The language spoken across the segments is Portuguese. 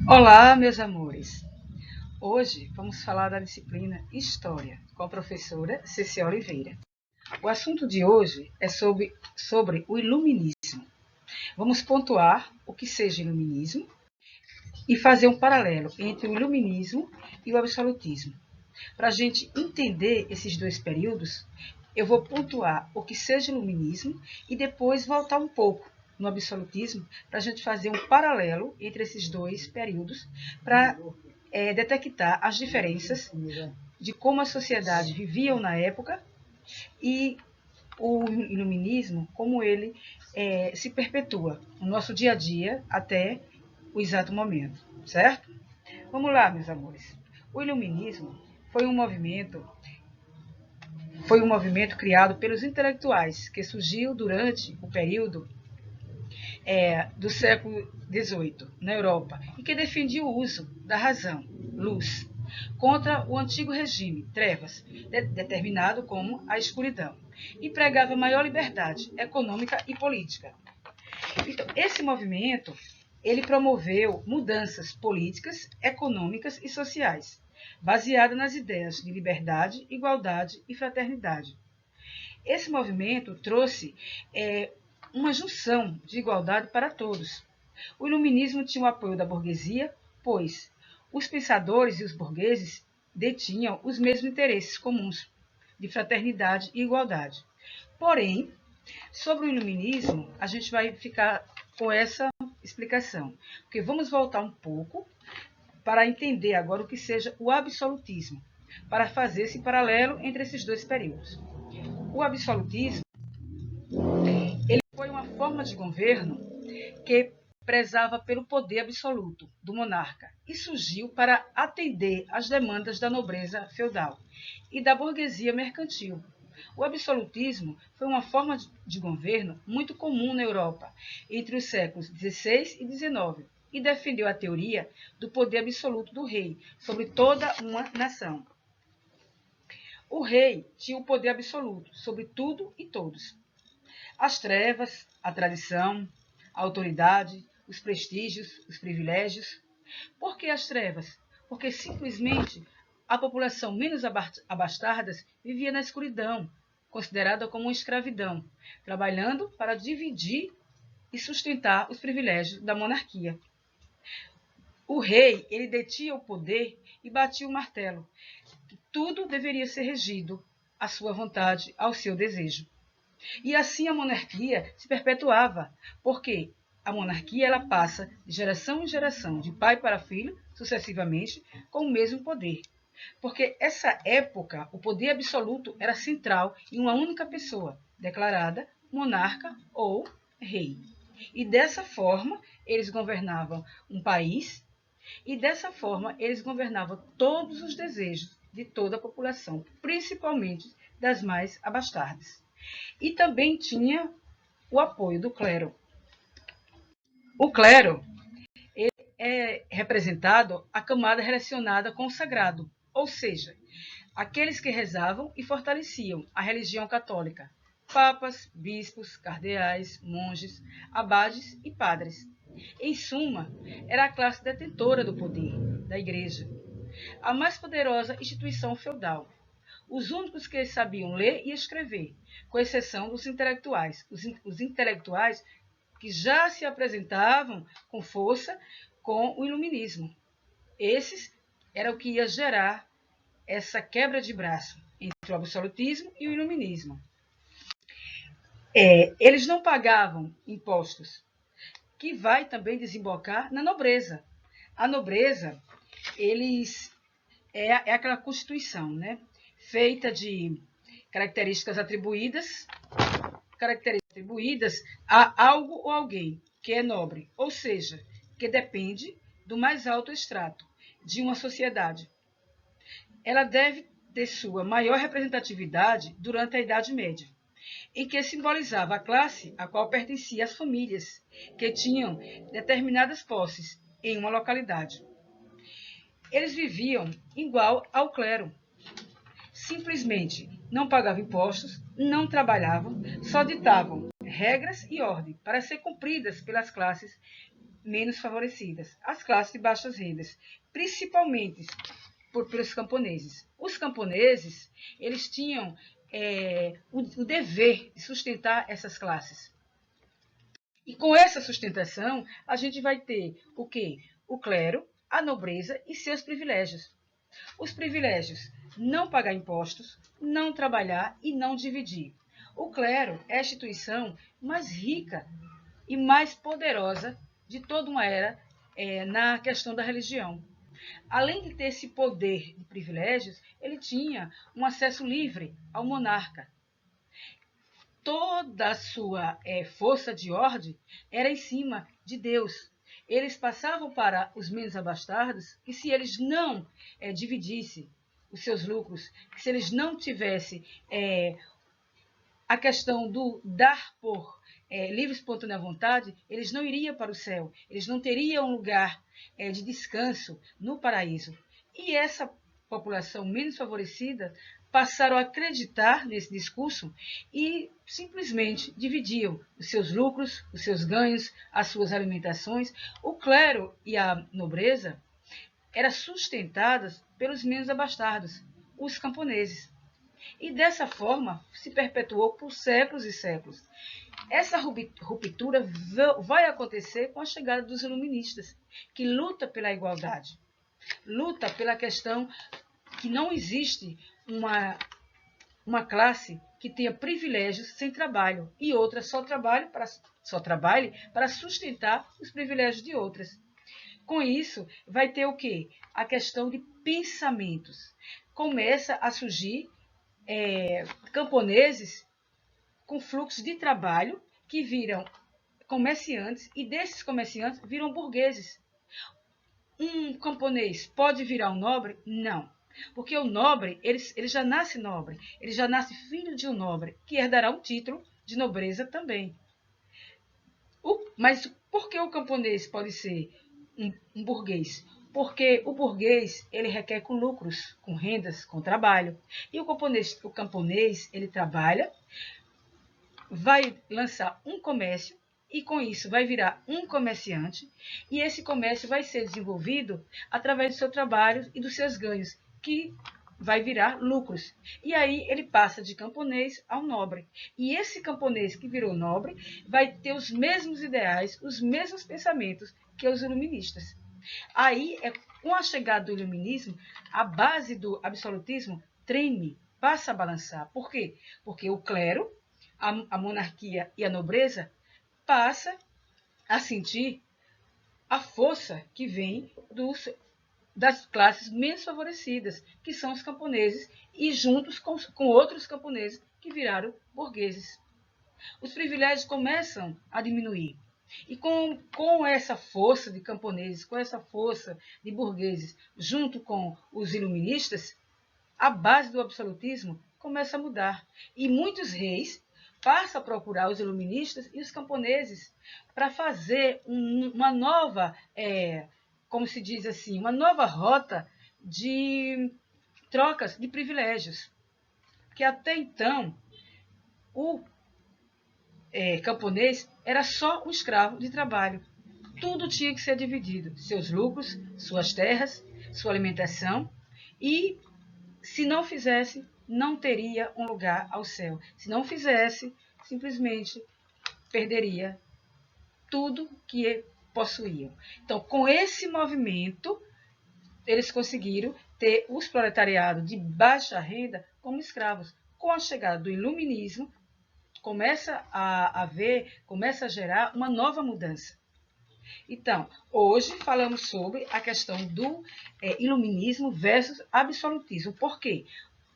Olá, meus amores! Hoje vamos falar da disciplina História com a professora Ceci Oliveira. O assunto de hoje é sobre o Iluminismo. Vamos pontuar o que seja Iluminismo e fazer um paralelo entre o Iluminismo e o Absolutismo. Para a gente entender esses dois períodos, eu vou pontuar o que seja Iluminismo e depois voltar um pouco no absolutismo para a gente fazer um paralelo entre esses dois períodos para detectar as diferenças de como a sociedade vivia na época e o iluminismo, como ele se perpetua no nosso dia a dia até o exato momento, certo? Vamos lá, meus amores. O iluminismo foi um movimento criado pelos intelectuais que surgiu durante o período do século XVIII na Europa e que defendia o uso da razão, luz, contra o antigo regime, trevas, determinado como a escuridão, e pregava maior liberdade econômica e política. Então, esse movimento ele promoveu mudanças políticas, econômicas e sociais, baseadas nas ideias de liberdade, igualdade e fraternidade. Esse movimento trouxe uma junção de igualdade para todos. O iluminismo tinha o apoio da burguesia, pois os pensadores e os burgueses detinham os mesmos interesses comuns de fraternidade e igualdade. Porém, sobre o iluminismo, a gente vai ficar com essa explicação, porque vamos voltar um pouco para entender agora o que seja o absolutismo, para fazer esse paralelo entre esses dois períodos. O absolutismo ele foi uma forma de governo que prezava pelo poder absoluto do monarca e surgiu para atender às demandas da nobreza feudal e da burguesia mercantil. O absolutismo foi uma forma de governo muito comum na Europa entre os séculos XVI e XIX e defendeu a teoria do poder absoluto do rei sobre toda uma nação. O rei tinha o poder absoluto sobre tudo e todos. As trevas, a tradição, a autoridade, os prestígios, os privilégios. Por que as trevas? Porque simplesmente a população menos abastada vivia na escuridão, considerada como uma escravidão, trabalhando para dividir e sustentar os privilégios da monarquia. O rei, ele detinha o poder e batia o martelo. Tudo deveria ser regido à sua vontade, ao seu desejo. E assim a monarquia se perpetuava, porque a monarquia ela passa de geração em geração, de pai para filho, sucessivamente, com o mesmo poder. Porque essa época, o poder absoluto era central em uma única pessoa, declarada monarca ou rei. E dessa forma, eles governavam um país e dessa forma eles governavam todos os desejos de toda a população, principalmente das mais abastadas. E também tinha o apoio do clero. O clero é representado a camada relacionada com o sagrado, ou seja, aqueles que rezavam e fortaleciam a religião católica, papas, bispos, cardeais, monges, abades e padres. Em suma, era a classe detentora do poder da igreja, a mais poderosa instituição feudal. Os únicos que sabiam ler e escrever, com exceção dos intelectuais. Os intelectuais que já se apresentavam com força com o iluminismo. Esses era o que ia gerar essa quebra de braço entre o absolutismo e o iluminismo. Eles não pagavam impostos, que vai também desembocar na nobreza. A nobreza, eles é aquela constituição, né? Feita de características atribuídas a algo ou alguém que é nobre, ou seja, que depende do mais alto extrato de uma sociedade. Ela deve ter sua maior representatividade durante a Idade Média, em que simbolizava a classe a qual pertenciam as famílias que tinham determinadas posses em uma localidade. Eles viviam igual ao clero, simplesmente não pagavam impostos, não trabalhavam, só ditavam regras e ordem para ser cumpridas pelas classes menos favorecidas, as classes de baixas rendas, principalmente pelos camponeses. Os camponeses, eles tinham o dever de sustentar essas classes. E com essa sustentação, a gente vai ter o quê? O clero, a nobreza e seus privilégios. Os privilégios: não pagar impostos, não trabalhar e não dividir. O clero é a instituição mais rica e mais poderosa de toda uma era na questão da religião. Além de ter esse poder de privilégios, ele tinha um acesso livre ao monarca. Toda a sua força de ordem era em cima de Deus. Eles passavam para os menos abastados que, se eles não dividissem os seus lucros, que se eles não tivessem a questão do dar por livre e espontânea vontade, eles não iriam para o céu, eles não teriam um lugar de descanso no paraíso. E essa população menos favorecida passaram a acreditar nesse discurso e simplesmente dividiam os seus lucros, os seus ganhos, as suas alimentações. O clero e a nobreza eram sustentadas pelos menos abastados, os camponeses. E dessa forma se perpetuou por séculos e séculos. Essa ruptura vai acontecer com a chegada dos iluministas, que luta pela igualdade, luta pela questão que não existe uma classe que tenha privilégios sem trabalho e outra só trabalhe para sustentar os privilégios de outras. Com isso, vai ter o quê? A questão de pensamentos. Começa a surgir camponeses com fluxo de trabalho que viram comerciantes e desses comerciantes viram burgueses. Um camponês pode virar um nobre? Não. Porque o nobre, ele já nasce nobre, ele já nasce filho de um nobre, que herdará um título de nobreza também. Mas por que o camponês pode ser um burguês? Porque o burguês, ele requer com lucros, com rendas, com trabalho. E o camponês, ele trabalha, vai lançar um comércio, e com isso vai virar um comerciante, e esse comércio vai ser desenvolvido através do seu trabalho e dos seus ganhos, que vai virar lucros. E aí ele passa de camponês a um nobre. E esse camponês que virou nobre vai ter os mesmos ideais, os mesmos pensamentos que os iluministas. Aí, com a chegada do iluminismo, a base do absolutismo treme, passa a balançar. Por quê? Porque o clero, a monarquia e a nobreza passa a sentir a força que vem das classes menos favorecidas, que são os camponeses, e juntos com outros camponeses que viraram burgueses. Os privilégios começam a diminuir. E com essa força de camponeses, com essa força de burgueses, junto com os iluministas, a base do absolutismo começa a mudar. E muitos reis passam a procurar os iluministas e os camponeses para fazer uma nova, como se diz assim, uma nova rota de trocas de privilégios. Que até então, o camponês era só um escravo de trabalho. Tudo tinha que ser dividido. Seus lucros, suas terras, sua alimentação. E se não fizesse, não teria um lugar ao céu. Se não fizesse, simplesmente perderia tudo que possuíam. Então, com esse movimento, eles conseguiram ter os proletariados de baixa renda como escravos. Com a chegada do iluminismo, começa a gerar uma nova mudança. Então, hoje falamos sobre a questão do iluminismo versus absolutismo. Por quê?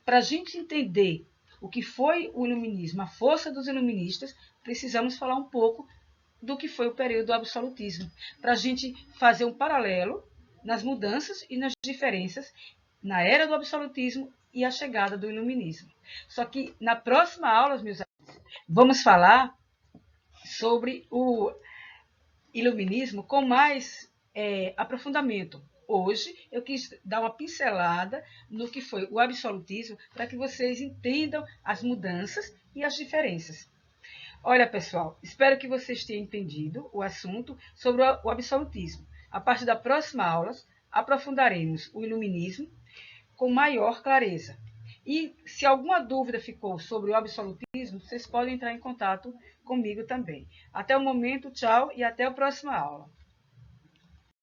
Para a gente entender o que foi o iluminismo, a força dos iluministas, precisamos falar um pouco do que foi o período do absolutismo, para a gente fazer um paralelo nas mudanças e nas diferenças na era do absolutismo e a chegada do iluminismo. Só que na próxima aula, meus amigos, vamos falar sobre o iluminismo com mais aprofundamento. Hoje eu quis dar uma pincelada no que foi o absolutismo para que vocês entendam as mudanças e as diferenças. Olha, pessoal, espero que vocês tenham entendido o assunto sobre o absolutismo. A partir da próxima aula, aprofundaremos o iluminismo com maior clareza. E se alguma dúvida ficou sobre o absolutismo, vocês podem entrar em contato comigo também. Até o momento, tchau e até a próxima aula.